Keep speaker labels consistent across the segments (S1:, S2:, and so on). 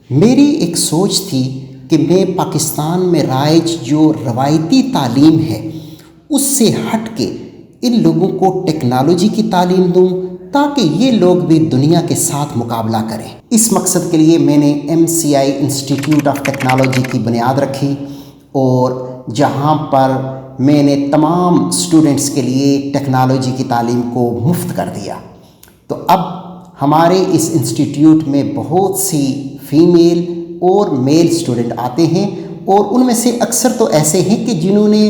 S1: میری ایک سوچ تھی کہ میں پاکستان میں رائج جو روایتی تعلیم ہے اس سے ہٹ کے ان لوگوں کو ٹیکنالوجی کی تعلیم دوں تاکہ یہ لوگ بھی دنیا کے ساتھ مقابلہ کریں۔ اس مقصد کے لیے میں نے MCI انسٹیٹیوٹ آف ٹیکنالوجی کی بنیاد رکھی اور جہاں پر میں نے تمام اسٹوڈنٹس کے لیے ٹیکنالوجی کی تعلیم کو مفت کر دیا۔ تو اب ہمارے اس انسٹیٹیوٹ میں بہت سی فیمیل اور میل اسٹوڈنٹ آتے ہیں، اور ان میں سے اکثر تو ایسے ہیں کہ جنہوں نے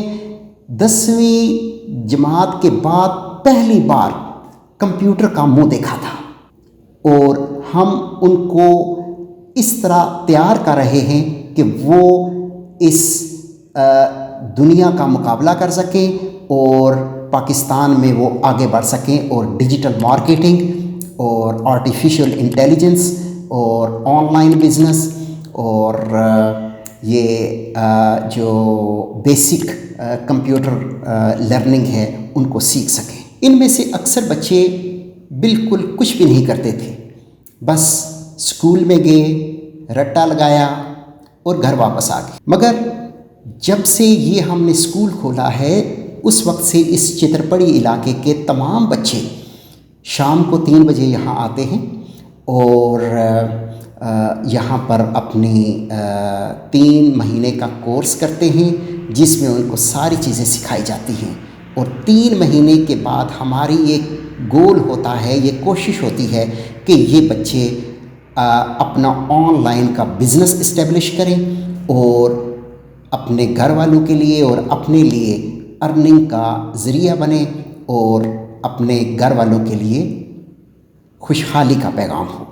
S1: 10ویں جماعت کے بعد پہلی بار کمپیوٹر کا منہ دیکھا تھا، اور ہم ان کو اس طرح تیار کر رہے ہیں کہ وہ اس دنیا کا مقابلہ کر سکیں اور پاکستان میں وہ آگے بڑھ سکیں، اور ڈیجیٹل مارکیٹنگ اور آرٹیفیشل انٹیلیجنس اور آن لائن بزنس اور یہ جو بیسک کمپیوٹر لرننگ ہے ان کو سیکھ سکیں۔ ان میں سے اکثر بچے بالکل کچھ بھی نہیں کرتے تھے، بس اسکول میں گئے، رٹا لگایا اور گھر واپس آ گئے۔ مگر جب سے یہ ہم نے اسکول کھولا ہے اس وقت سے اس چترپڑی علاقے کے تمام بچے شام کو 3 بجے یہاں آتے ہیں اور یہاں پر اپنی 3 مہینے کا کورس کرتے ہیں جس میں ان کو ساری چیزیں سکھائی جاتی ہیں، اور 3 مہینے کے بعد ہماری ایک گول ہوتا ہے، یہ کوشش ہوتی ہے کہ یہ بچے اپنا آن لائن کا بزنس اسٹیبلش کریں اور اپنے گھر والوں کے لیے اور اپنے لیے ارننگ کا ذریعہ بنیں اور اپنے گھر والوں کے لیے خوشحالی کا پیغام ہو۔